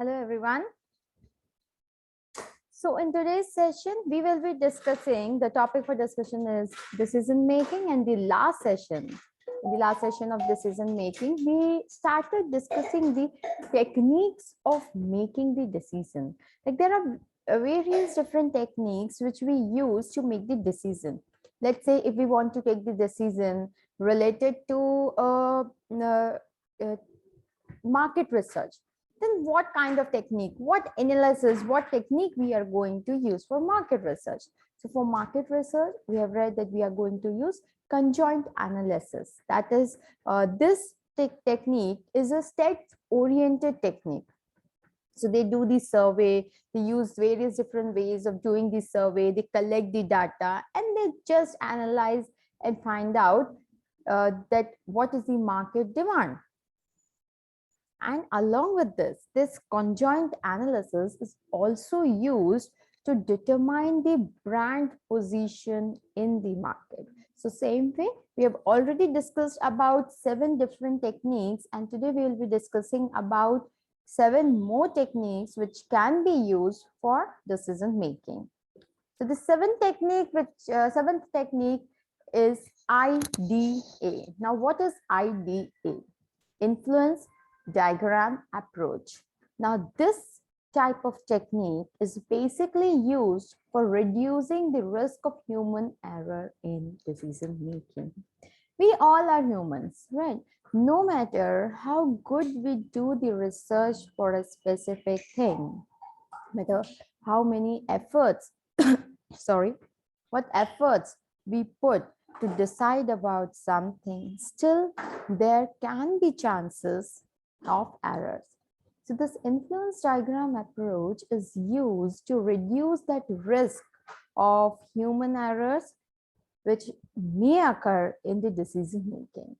Hello, everyone. So in today's session, we will be discussing, the topic for discussion is decision making, and in the last session of decision making, we started discussing the techniques of making the decision. Like there are various different techniques which we use to make the decision. Let's say if we want to take the decision related to market research, then what kind of technique, what analysis, what technique we are going to use for market research? So for market research, we have read that we are going to use conjoint analysis. That is, this technique is a stats oriented technique. So they do the survey, they use various different ways of doing the survey, they collect the data, and they just analyze and find out that what is the market demand. And along with this conjoint analysis is also used to determine the brand position in the market. So same way, we have already discussed about 7 different techniques, and today we will be discussing about 7 more techniques which can be used for decision making. So the seventh technique is IDA. Now what is IDA? Influence diagram approach. Now this type of technique is basically used for reducing the risk of human error in decision making. We all are humans, right? No matter how good we do the research for a specific thing, no matter how many efforts, what efforts we put to decide about something, still there can be chances of errors. So this influence diagram approach is used to reduce that risk of human errors which may occur in the decision making.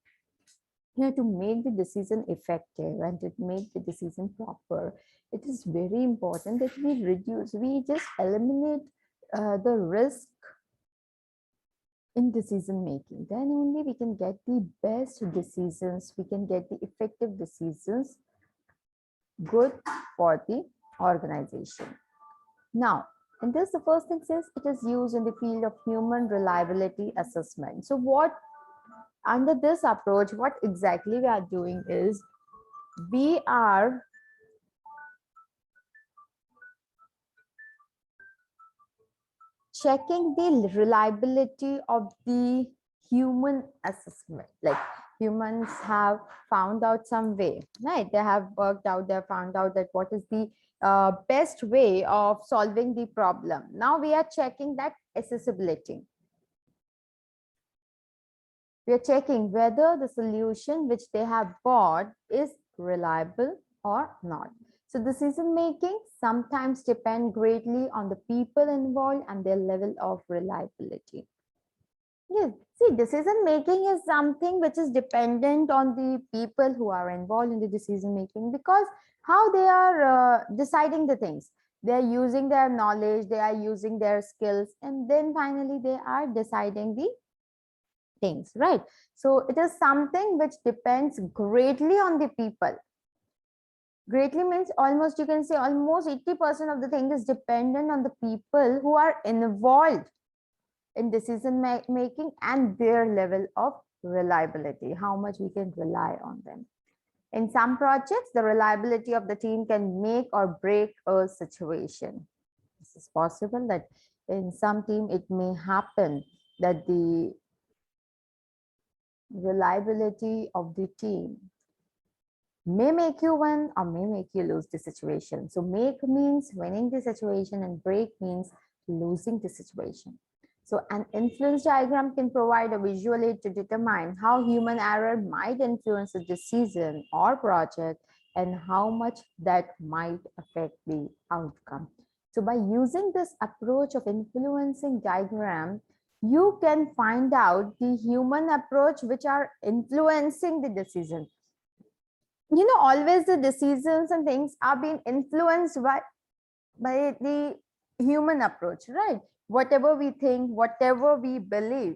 Here, to make the decision effective and to make the decision proper, it is very important that we just eliminate the risk in decision making. Then only we can get the best decisions, we can get the effective decisions good for the organization. Now, and this, the first thing says it is used in the field of human reliability assessment. So what, under this approach, what exactly we are doing is we are checking the reliability of the human assessment. Like humans have found out some way, right? They have worked out, they have found out that what is the best way of solving the problem. Now we are checking that accessibility. We are checking whether the solution which they have bought is reliable or not. So decision making sometimes depend greatly on the people involved and their level of reliability. Yes, see, decision making is something which is dependent on the people who are involved in the decision making, because how they are deciding the things. They are using their knowledge, they are using their skills, and then finally they are deciding the things, right? So it is something which depends greatly on the people. Greatly means almost, you can say almost 80% of the thing is dependent on the people who are involved in decision making and their level of reliability, how much we can rely on them. In some projects, the reliability of the team can make or break a situation. This is possible that in some team it may happen that the reliability of the team may make you win or may make you lose the situation. So make means winning the situation and break means losing the situation. So an influence diagram can provide a visual aid to determine how human error might influence a decision or project and how much that might affect the outcome. So by using this approach of influencing diagram, you can find out the human approach which are influencing the decision. You know, always the decisions and things are being influenced by the human approach, right? Whatever we think, whatever we believe,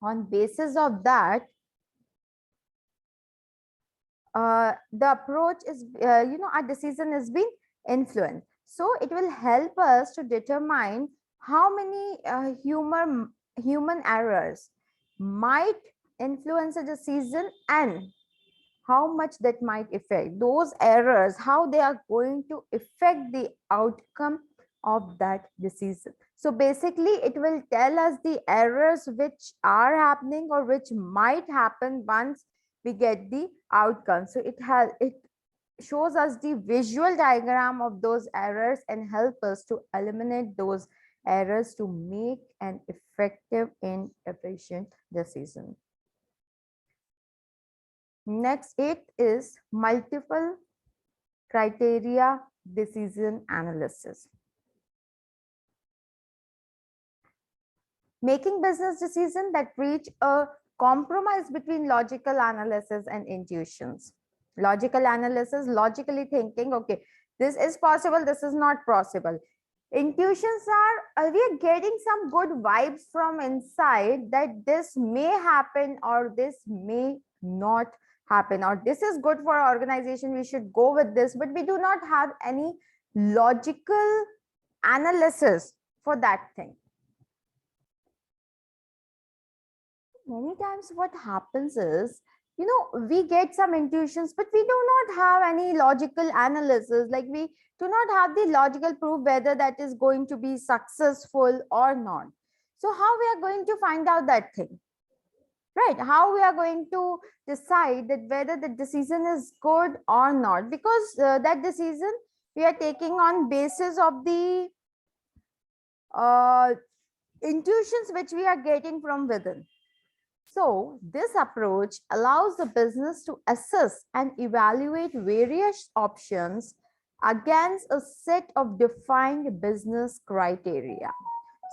on basis of that, the approach is, our decision is being influenced. So it will help us to determine how many human errors might influence a decision, and how much that might affect those errors, how they are going to affect the outcome of that decision. So basically it will tell us the errors which are happening or which might happen once we get the outcome. So it shows us the visual diagram of those errors and help us to eliminate those errors to make an effective and efficient decision. Next, it is multiple criteria decision analysis. Making business decisions that reach a compromise between logical analysis and intuitions. Logical analysis, logically thinking, okay, this is possible, this is not possible. Intuitions are, we are getting some good vibes from inside that this may happen or this may not happen, or this is good for our organization, we should go with this, but we do not have any logical analysis for that thing. Many times what happens is, we get some intuitions, but we do not have any logical analysis. Like, we do not have the logical proof whether that is going to be successful or not. So how we are going to find out that thing, right? How we are going to decide that whether the decision is good or not? Because that decision we are taking on basis of the intuitions which we are getting from within. So this approach allows the business to assess and evaluate various options against a set of defined business criteria.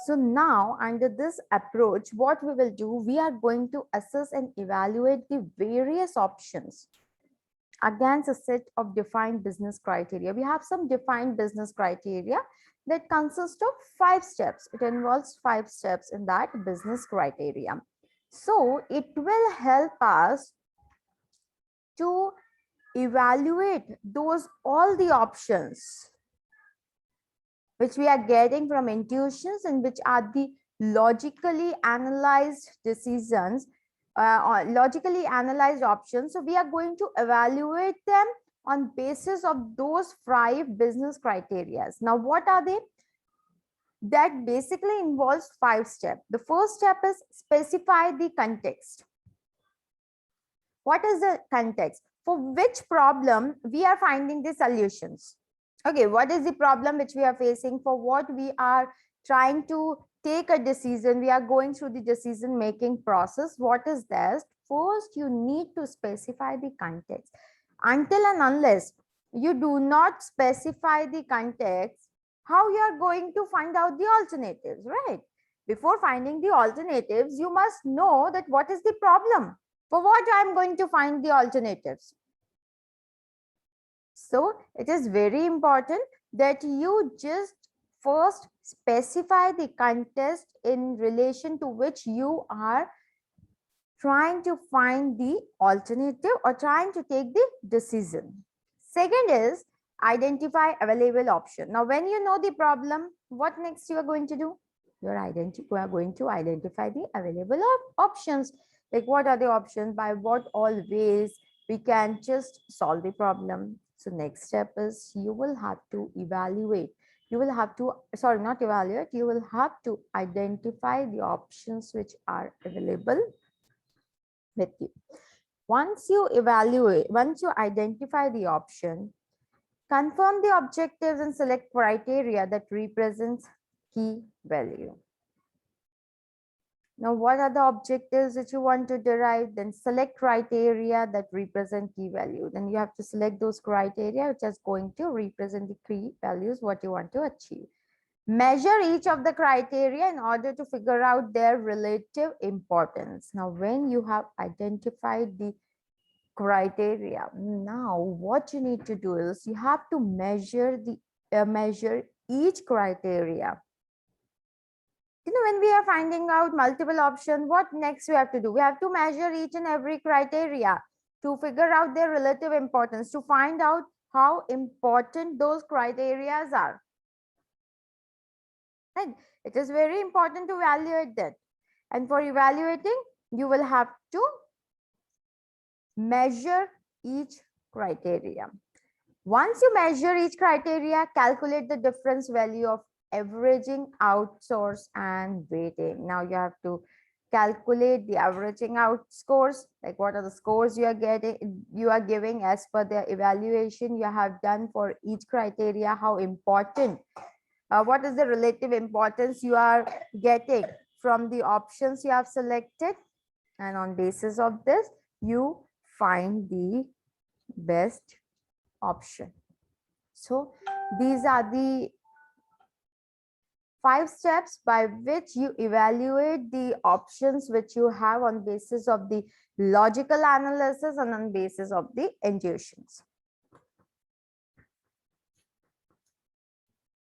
So now, under this approach, what we will do, we are going to assess and evaluate the various options against a set of defined business criteria. We have some defined business criteria that consist of 5 steps. It involves 5 steps in that business criteria. So it will help us to evaluate those all the options which we are getting from intuitions and which are the logically analyzed decisions, or logically analyzed options. So we are going to evaluate them on basis of those 5 business criteria. Now, what are they? That basically involves 5 steps. The first step is specify the context. What is the context? For which problem we are finding the solutions? Okay, what is the problem which we are facing? For what we are trying to take a decision, we are going through the decision making process. What is that? First, you need to specify the context. Until and unless you do not specify the context, how you are going to find out the alternatives, right? Before finding the alternatives, you must know that what is the problem. For what I am going to find the alternatives. So it is very important that you just first specify the context in relation to which you are trying to find the alternative or trying to take the decision. Second is identify available option. Now, when you know the problem, what next you are going to do? You are going to identify the available options. Like, what are the options? By what all ways we can just solve the problem? So next step is you will have to evaluate. You will have to, sorry, not evaluate. You will have to identify the options which are available with you. Once you evaluate, once you identify the option, confirm the objectives and select criteria that represents key value. Now, what are the objectives that you want to derive? Then select criteria that represent key value. Then you have to select those criteria which is going to represent the key values, what you want to achieve. Measure each of the criteria in order to figure out their relative importance. Now, when you have identified the criteria, now what you need to do is you have to measure each criteria. When we are finding out multiple options, what next we have to do? We have to measure each and every criteria. to figure out their relative importance, to find out how important those criteria are. Right? It is very important to evaluate that. And for evaluating, you will have to measure each criteria. Once you measure each criteria, calculate the difference value of averaging out scores and weighting. Now you have to calculate the averaging out scores, like what are the scores you are giving as per the evaluation you have done for each criteria, how important, what is the relative importance you are getting from the options you have selected, and on basis of this you find the best option. So these are the 5 steps by which you evaluate the options which you have on basis of the logical analysis and on basis of the intuitions.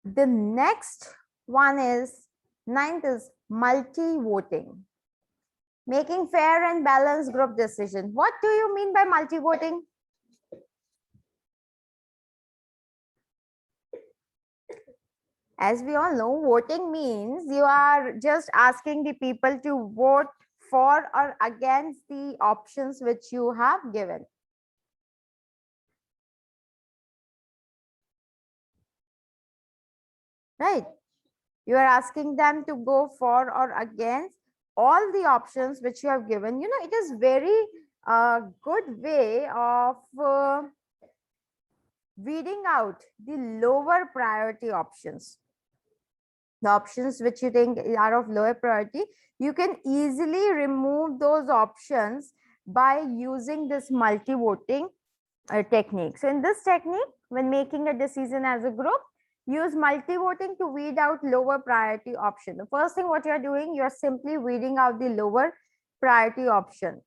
The next one is 9th is multi-voting. Making fair and balanced group decision. What do you mean by multi-voting? As we all know, voting means you are just asking the people to vote for or against the options which you have given. Right? You are asking them to go for or against all the options which you have given. You know, it is very good way of weeding out the lower priority options. The options which you think are of lower priority, you can easily remove those options by using this multi-voting technique. So in this technique, when making a decision as a group, use multi-voting to weed out lower priority option. The first thing what you are doing, you are simply weeding out the lower priority option.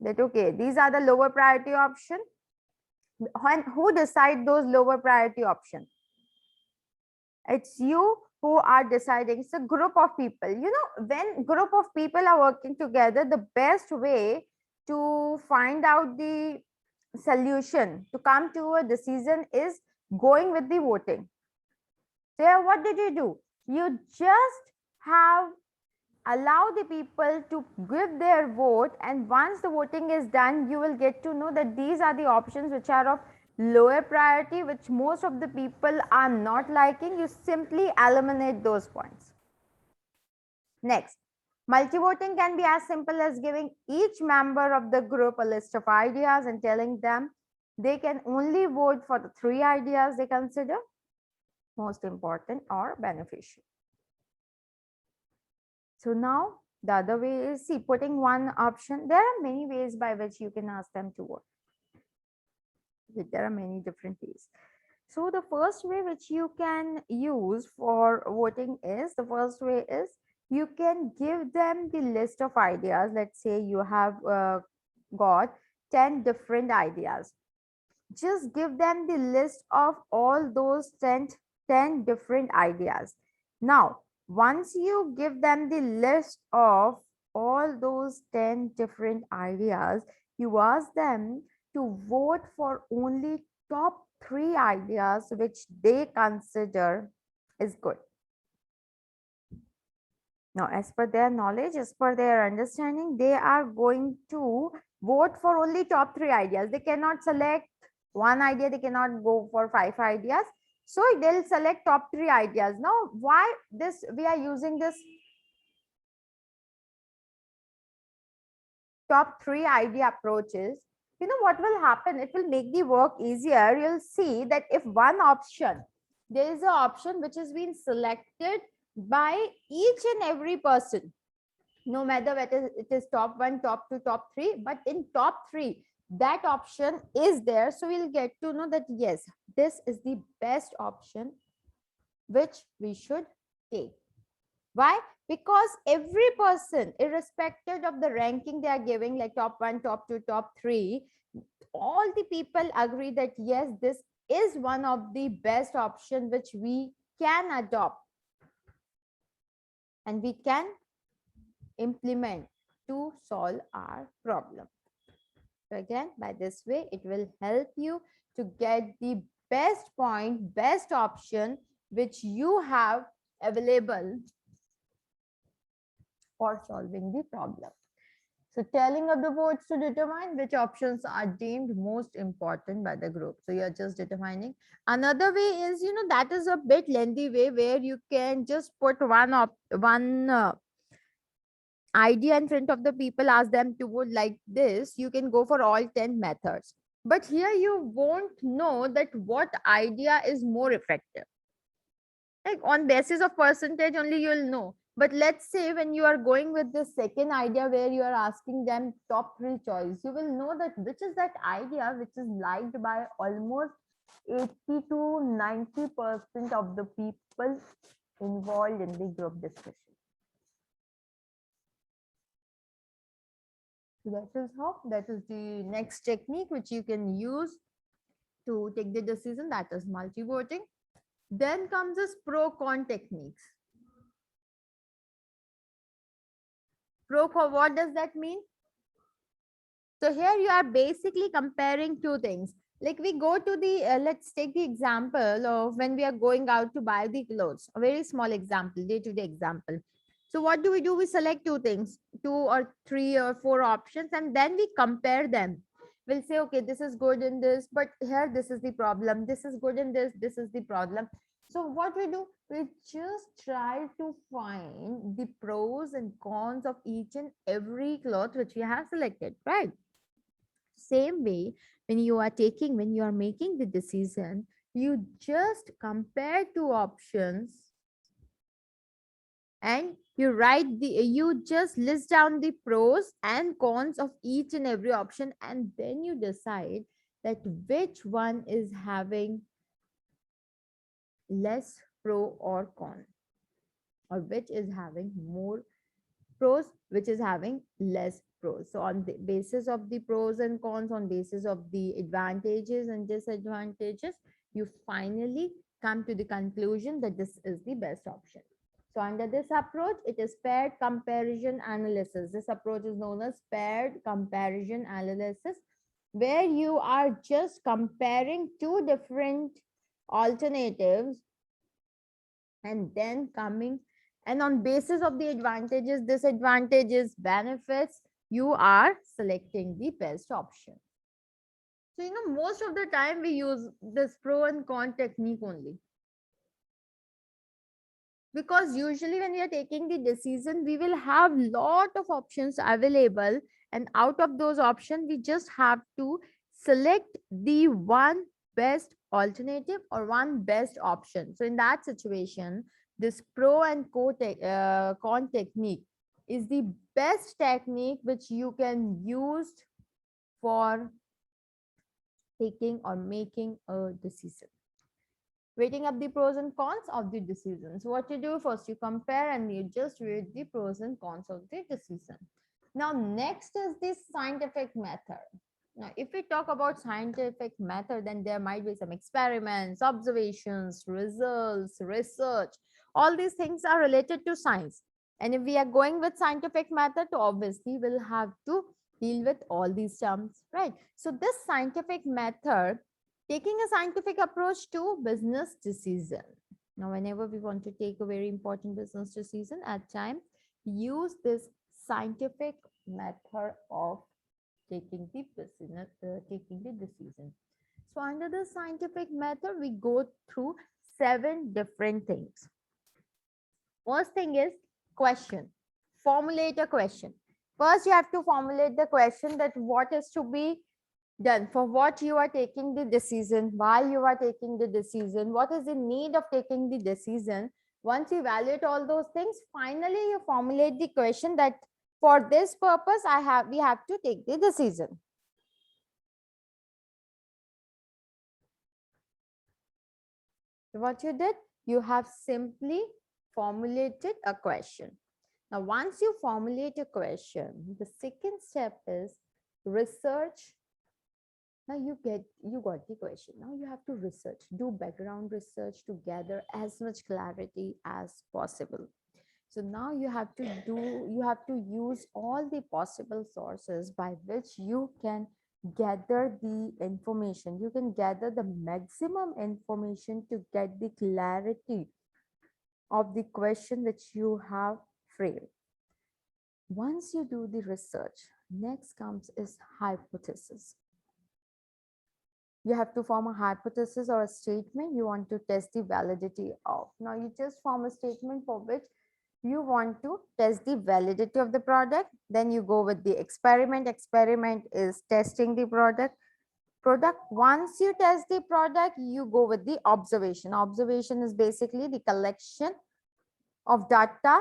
That okay, these are the lower priority option. Who decide those lower priority option? It's you who are deciding. It's a group of people. You know, when group of people are working together, the best way to find out the solution, to come to a decision, is going with the voting. So what did you do? You just have allow the people to give their vote, and once the voting is done, you will get to know that these are the options which are of lower priority, which most of the people are not liking. You simply eliminate those points. Next, multi-voting can be as simple as giving each member of the group a list of ideas and telling them they can only vote for the 3 ideas they consider most important or beneficial. So now the other way is, see, putting one option. There are many ways by which you can ask them to vote. There are many different ways. So the first way which you can use for voting is, the first way is you can give them the list of ideas. Let's say you have got 10 different ideas. Just give them the list of all those 10 different ideas. Now, once you give them the list of all those 10 different ideas, you ask them to vote for only top 3 ideas which they consider is good. Now, as per their knowledge, as per their understanding, they are going to vote for only top 3 ideas. They cannot select one idea, they cannot go for 5 ideas. So they'll select top 3 ideas. Now, why this we are using this top 3 idea approaches? You know what will happen? It will make the work easier. You'll see that if one option, there is an option which has been selected by each and every person, no matter whether it is top 1, top 2, top 3, but in top 3, that option is there. So we'll get to know that yes, this is the best option which we should take. Why? Because every person, irrespective of the ranking they are giving, like top 1, top 2, top 3, all the people agree that yes, this is one of the best option which we can adopt and we can implement to solve our problem. So again, by this way, it will help you to get the best point, best option which you have available for solving the problem. So telling of the votes to determine which options are deemed most important by the group. So you're just determining. Another way is, that is a bit lengthy way where you can just put one idea in front of the people, ask them to vote like this. You can go for all 10 methods. But here you won't know that what idea is more effective. Like on basis of percentage only you'll know. But let's say when you are going with the second idea where you are asking them top three choice, you will know that which is that idea which is liked by almost 80 to 90% of the people involved in the group discussion. So that is the next technique which you can use to take the decision, that is multi-voting. Then comes this pro-con techniques. Pro-con, what does that mean? So here you are basically comparing two things. Like we go to the, let's take the example of when we are going out to buy the clothes, a very small example, day-to-day example. So what do? We select two things, two or three or four options, and then we compare them. We'll say, okay, this is good in this, but here this is the problem. This is good in this is the problem. So what we do, we just try to find the pros and cons of each and every cloth which we have selected, right? Same way, when you are making the decision, you just compare two options and you just list down the pros and cons of each and every option, and then you decide that which one is having less pro or con, or which is having more pros, which is having less pros. So on the basis of the pros and cons, on basis of the advantages and disadvantages, you finally come to the conclusion that this is the best option. So under this approach, it is paired comparison analysis. This approach is known as paired comparison analysis, where you are just comparing two different alternatives and then coming, and on basis of the advantages, disadvantages, benefits, you are selecting the best option. So most of the time we use this pro and con technique only, because usually when we are taking the decision, we will have lot of options available, and out of those options we just have to select the one best alternative or one best option. So in that situation, this pro and con technique is the best technique which you can use for taking or making a decision. Weighting up the pros and cons of the decisions. What you do first, you compare and you just weigh the pros and cons of the decision. Now, next is the scientific method. Now, if we talk about scientific method, then there might be some experiments, observations, results, research. All these things are related to science. And if we are going with scientific method, obviously we'll have to deal with all these terms, right? So this scientific method, taking a scientific approach to business decision. Now, whenever we want to take a very important business decision at time, use this scientific method of taking the decision. So under the scientific method, we go through 7 different things. First thing is question. Formulate a question. First, you have to formulate the question that what is to be done, for what you are taking the decision, why you are taking the decision, what is the need of taking the decision. Once you evaluate all those things, finally you formulate the question that for this purpose we have to take the decision. So what you did, you have simply formulated a question. Now once you formulate a question, the second step is research. Now you got the question. Now you have to research, do background research to gather as much clarity as possible. So now you have to use all the possible sources by which you can gather the information. You can gather the maximum information to get the clarity of the question which you have framed. Once you do the research, next comes is hypothesis. You have to form a hypothesis or a statement you want to test the validity of. Now you just form a statement for which you want to test the validity of the product. Then you go with the experiment. Experiment is testing the product. Once you test the product, you go with the observation. Observation is basically the collection of data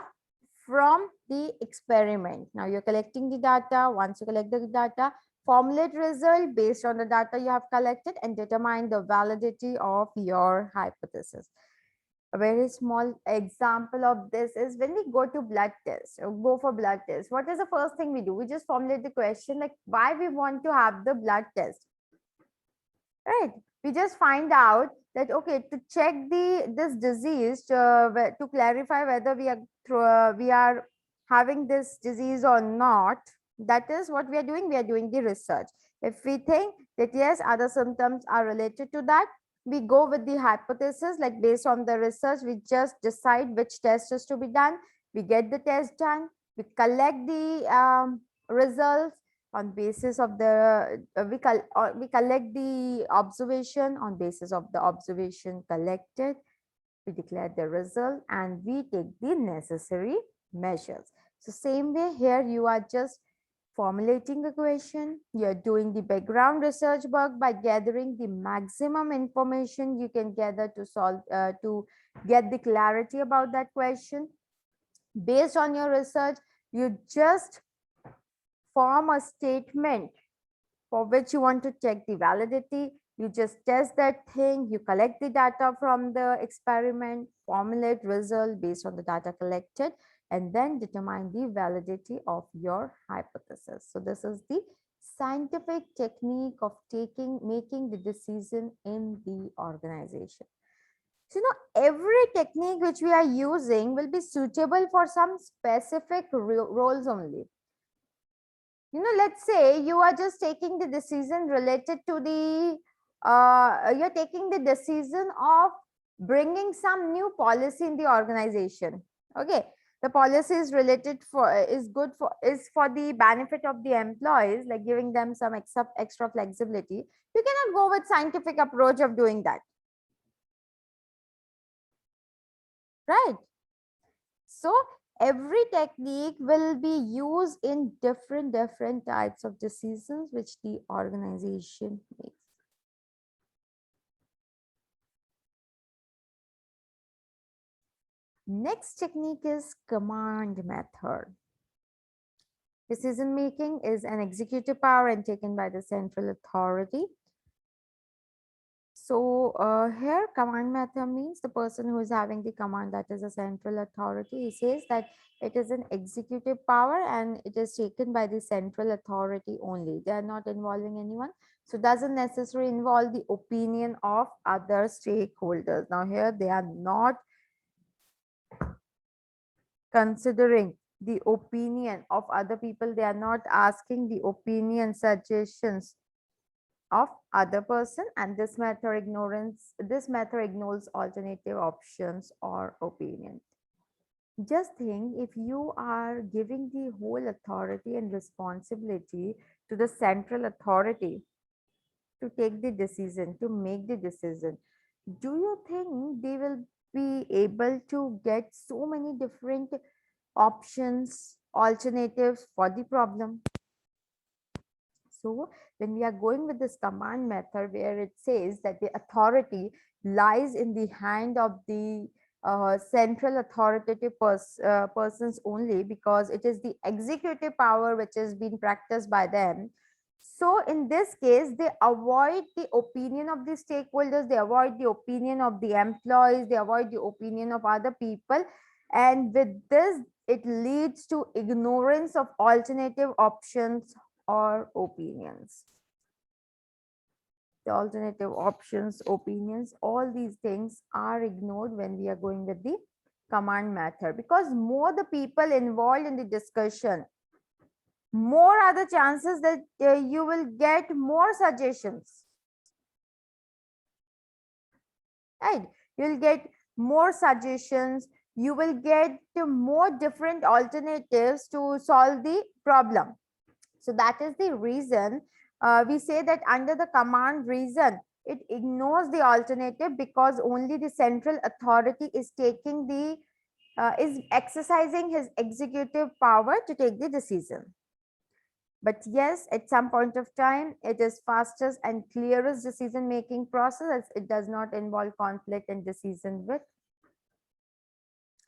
from the experiment. Now you're collecting the data. Once you collect the data, formulate result based on the data you have collected and determine the validity of your hypothesis. A very small example of this is when we go to blood test or go for blood test. What is the first thing we do? We just formulate the question like why we want to have the blood test, right? We just find out that okay, to check this disease to clarify whether we are having this disease or not. That is what we are doing. We are doing the research. If we think that yes, other symptoms are related to that, we go with the hypothesis. Like based on the research, we just decide which test is to be done. We get the test done. We collect the results on basis of the we collect the observation. On basis of the observation collected, we declare the result and we take the necessary measures. So same way here, you are just formulating a question, you're doing the background research work by gathering the maximum information you can gather to solve to get the clarity about that question. Based on your research, you just form a statement for which you want to check the validity. You just test that thing, you collect the data from the experiment, formulate result based on the data collected, and then determine the validity of your hypothesis. So this is the scientific technique of making the decision in the organization. So, every technique which we are using will be suitable for some specific roles only. Let's say you are just taking the decision related to the, you're taking the decision of bringing some new policy in the organization. Okay. The policy is related is for the benefit of the employees, like giving them some extra flexibility. You cannot go with scientific approach of doing that. Right. So every technique will be used in different types of decisions which the organization makes. Next technique is command method. Decision making is an executive power and taken by the central authority. So here command method means the person who is having the command, that is a central authority. He says that it is an executive power and it is taken by the central authority only. They are not involving anyone. So doesn't necessarily involve the opinion of other stakeholders. Now here they are not considering the opinion of other people. They are not asking the opinion, suggestions of other person, and this method ignores alternative options or opinion. Just think, if you are giving the whole authority and responsibility to the central authority to take the decision, to make the decision, do you think they will be able to get so many different options, alternatives for the problem? So when we are going with this command method, where it says that the authority lies in the hand of the central authoritative persons only, because it is the executive power which is being practiced by them. So in this case, they avoid the opinion of the stakeholders, they avoid the opinion of the employees, they avoid the opinion of other people. And with this, it leads to ignorance of alternative options or opinions. The alternative options, opinions, all these things are ignored when we are going with the command method, because more the people involved in the discussion, more are the chances that you will get more suggestions, right? You'll get more suggestions, you will get more different alternatives to solve the problem. So that is the reason we say that under the command reason, it ignores the alternative because only the central authority is taking the is exercising his executive power to take the decision. But yes, at some point of time, it is fastest and clearest decision making process as it does not involve conflict and decision with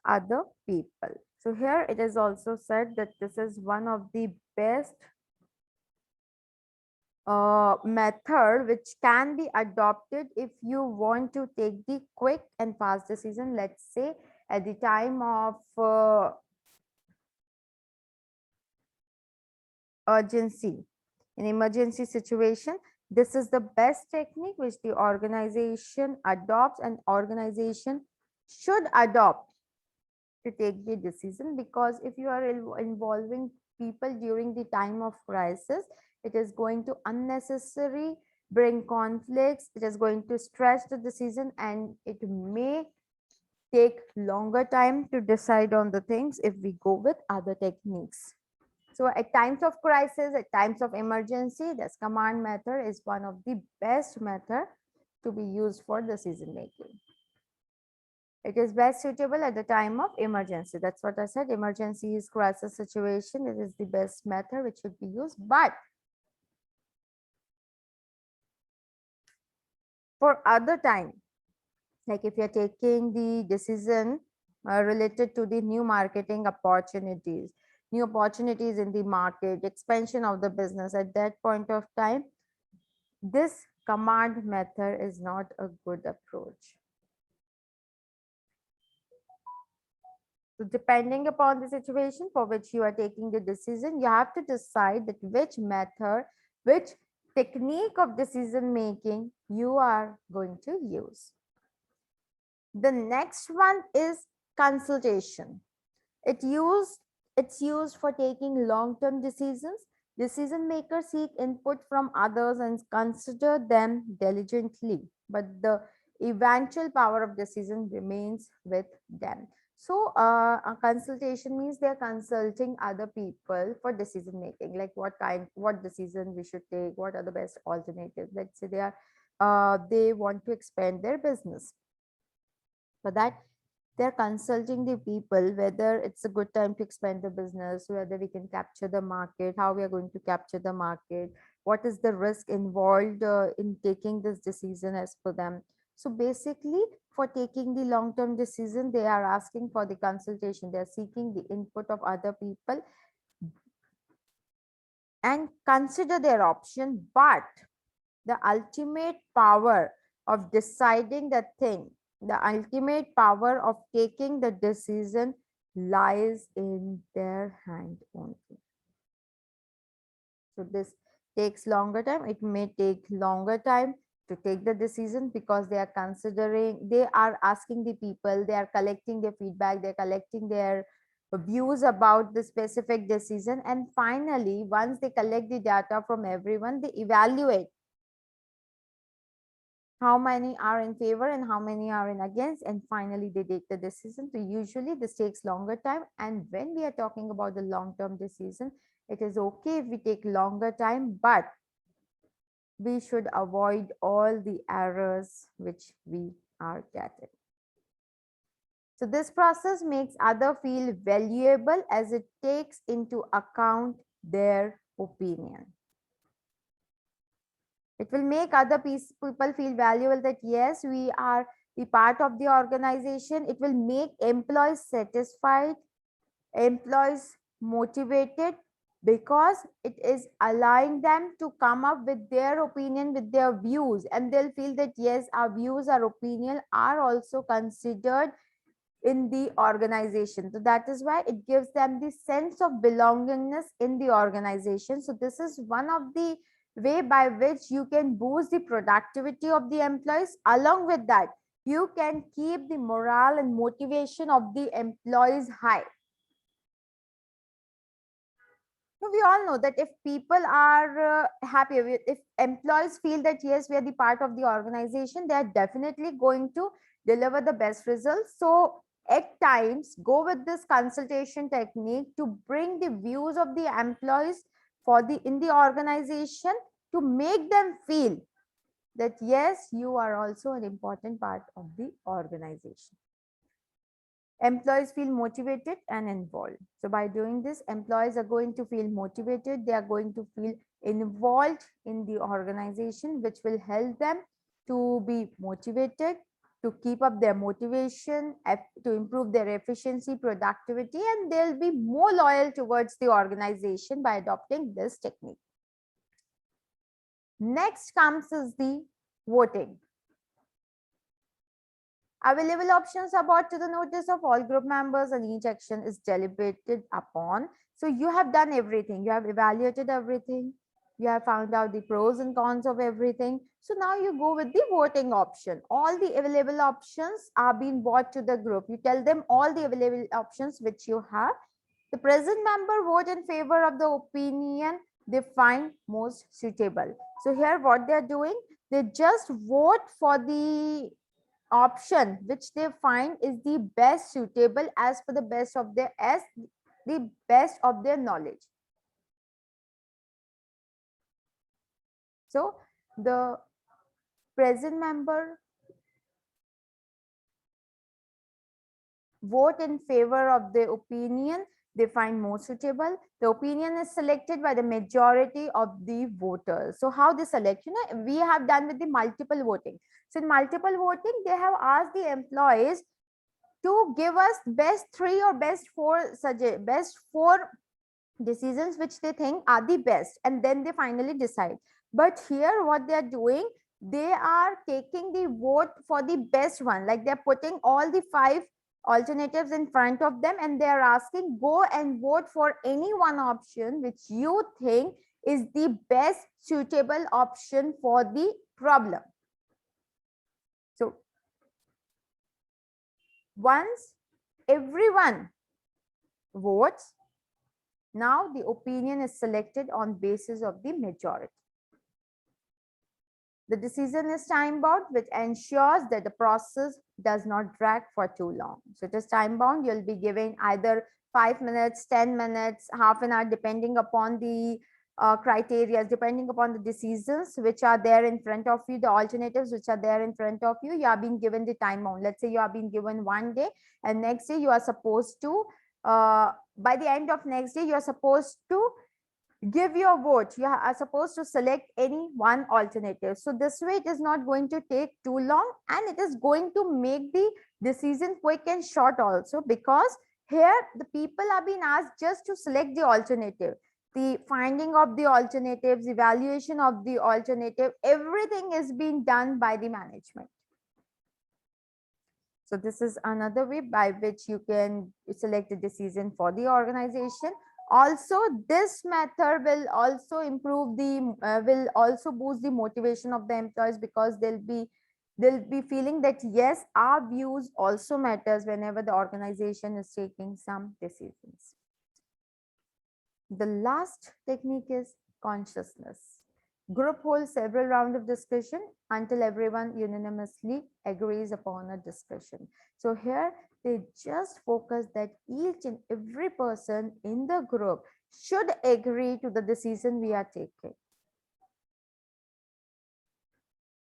other people. So here it is also said that this is one of the best method which can be adopted if you want to take the quick and fast decision. Let's say at the time of urgency, in emergency situation, this is the best technique which the organization adopts and organization should adopt to take the decision, because if you are involving people during the time of crisis, it is going to unnecessary bring conflicts, it is going to stress the decision, and it may take longer time to decide on the things if we go with other techniques. So at times of crisis, at times of emergency, this command method is one of the best method to be used for decision making. It is best suitable at the time of emergency. That's what I said. Emergency is crisis situation. It is the best method which should be used. But for other time, like if you're taking the decision related to the new marketing opportunities, new opportunities in the market, expansion of the business, at that point of time, this command method is not a good approach. So depending upon the situation for which you are taking the decision, you have to decide that which method, which technique of decision making you are going to use. The next one is consultation. It's used for taking long-term decisions. Decision makers seek input from others and consider them diligently, but the eventual power of decision remains with them. So a consultation means they're consulting other people for decision making, like what decision we should take, what are the best alternatives. Let's say they want to expand their business. For that, they're consulting the people whether it's a good time to expand the business, whether we can capture the market, how we are going to capture the market, what is the risk involved in taking this decision as per them. So basically, for taking the long-term decision, they are asking for the consultation. They are seeking the input of other people and consider their option. But the ultimate power of deciding the thing, the ultimate power of taking the decision lies in their hand only. So this takes longer time. It may take longer time to take the decision because they are considering, they are asking the people, they are collecting their feedback, they're collecting their views about the specific decision. And finally, once they collect the data from everyone, they evaluate how many are in favor and how many are in against, and finally they take the decision. So usually this takes longer time, and when we are talking about the long-term decision, it is okay if we take longer time, but we should avoid all the errors which we are getting. So this process makes other feel valuable as it takes into account their opinion. It will make other people feel valuable, that yes, we are the part of the organization. It will make employees satisfied, employees motivated, because it is allowing them to come up with their opinion, with their views, and they'll feel that yes, our views, our opinion are also considered in the organization. So that is why it gives them the sense of belongingness in the organization. So this is one of the way by which you can boost the productivity of the employees. Along with that, you can keep the morale and motivation of the employees high. No, we all know that if people are happy, if employees feel that yes, we are the part of the organization, they are definitely going to deliver the best results. So at times, go with this consultation technique to bring the views of the employees for the in the organization, to make them feel that yes, you are also an important part of the organization. Employees feel motivated and involved. So by doing this, employees are going to feel motivated, they are going to feel involved in the organization, which will help them to be motivated, to keep up their motivation, to improve their efficiency, productivity, and they'll be more loyal towards the organization by adopting this technique. Next comes is the voting. Available options are brought to the notice of all group members and each action is deliberated upon. So you have done everything. You have evaluated everything. You have found out the pros and cons of everything. So now you go with the voting option. All the available options are being brought to the group. You tell them all the available options which you have. The present member vote in favor of the opinion they find most suitable. So here what they are doing, they just vote for the option which they find is the best suitable as per the best of their knowledge. So the present member vote in favor of the opinion they find more suitable. The opinion is selected by the majority of the voters. So how they select, we have done with the multiple voting. So in multiple voting, they have asked the employees to give us best 3 or best 4 decisions which they think are the best, and then they finally decide. But here what they are doing, they are taking the vote for the best one, like they're putting all the 5 alternatives in front of them and they are asking, go and vote for any one option which you think is the best suitable option for the problem. So once everyone votes, now the opinion is selected on basis of the majority. The decision is time bound, which ensures that the process does not drag for too long. So it is time bound. You'll be giving either 5 minutes, 10 minutes, half an hour, depending upon the criteria, depending upon the decisions which are there in front of you, the alternatives which are there in front of you. You are being given the time bound. Let's say you are being given one day, and next day you are supposed to, by the end of next day, you are supposed to give your vote. You are supposed to select any one alternative. So this way it is not going to take too long, and it is going to make the decision quick and short also, because here the people are being asked just to select the alternative. The finding of the alternatives, evaluation of the alternative, everything is being done by the management. So this is another way by which you can select a decision for the organization. Also, this method will also improve the will also boost the motivation of the employees, because they'll be feeling that yes, our views also matters whenever the organization is taking some decisions. The last technique is consciousness. Group holds several rounds of discussion until everyone unanimously agrees upon a discussion. So here they just focus that each and every person in the group should agree to the decision we are taking.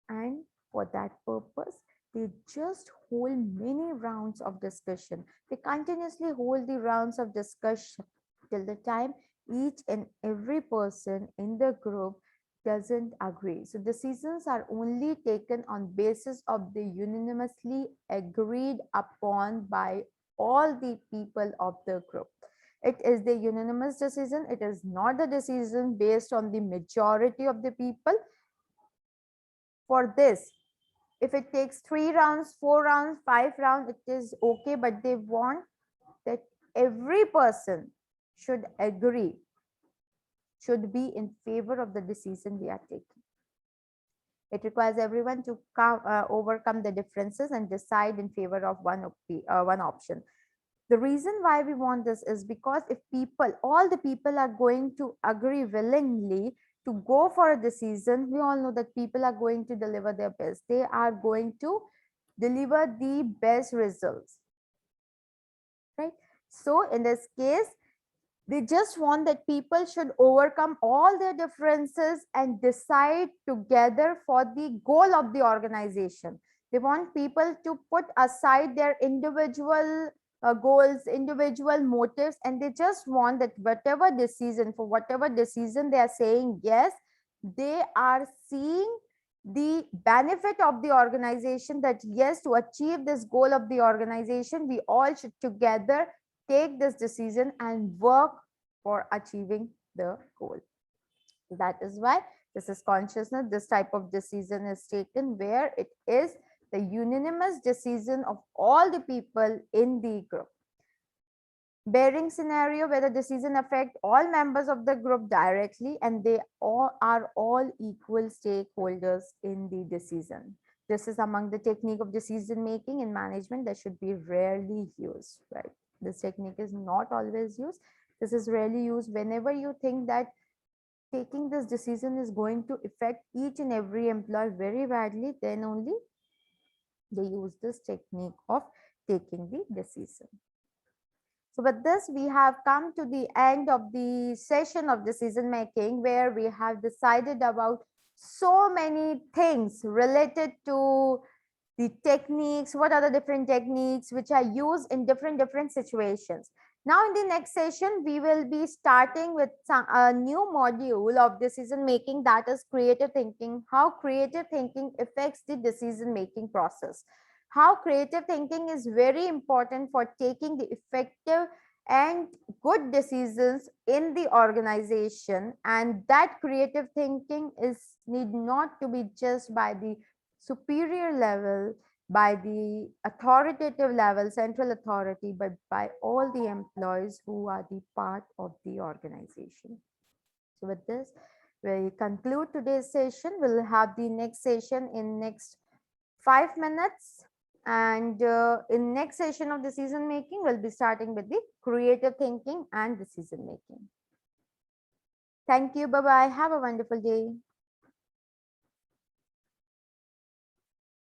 And for that purpose, they just hold many rounds of discussion. They continuously hold the rounds of discussion till the time each and every person in the group doesn't agree. So decisions are only taken on basis of the unanimously agreed upon by all the people of the group. It is the unanimous decision. It is not the decision based on the majority of the people. For this, if it takes 3 rounds, 4 rounds, 5 rounds, it is okay, but they want that every person should agree, should be in favor of the decision we are taking. It requires everyone to overcome the differences and decide in favor of one option. The reason why we want this is because if people, all the people are going to agree willingly to go for a decision, we all know that people are going to deliver their best. They are going to deliver the best results, right? So in this case, they just want that people should overcome all their differences and decide together for the goal of the organization. They want people to put aside their individual goals, individual motives, and they just want that whatever decision, for whatever decision they are saying yes, they are seeing the benefit of the organization, that yes, to achieve this goal of the organization, we all should together take this decision and work for achieving the goal. That is why this is consciousness. This type of decision is taken where it is the unanimous decision of all the people in the group. Bearing scenario where the decision affect all members of the group directly, and they all are all equal stakeholders in the decision. This is among the technique of decision making in management that should be rarely used, right? This technique is not always used. This is rarely used whenever you think that taking this decision is going to affect each and every employee very badly, then only they use this technique of taking the decision. So with this, we have come to the end of the session of decision making, where we have decided about so many things related to the techniques, what are the different techniques which are used in different situations. Now in the next session, we will be starting with a new module of decision making, that is creative thinking, how creative thinking affects the decision making process. How creative thinking is very important for taking the effective and good decisions in the organization, and that creative thinking is need not to be just by the superior level, by the authoritative level, central authority, but by all the employees who are the part of the organization. So with this, we conclude today's session. We'll have the next session in next 5 minutes. And in next session of decision making, we'll be starting with the creative thinking and decision making. Thank you. Bye-bye. Have a wonderful day.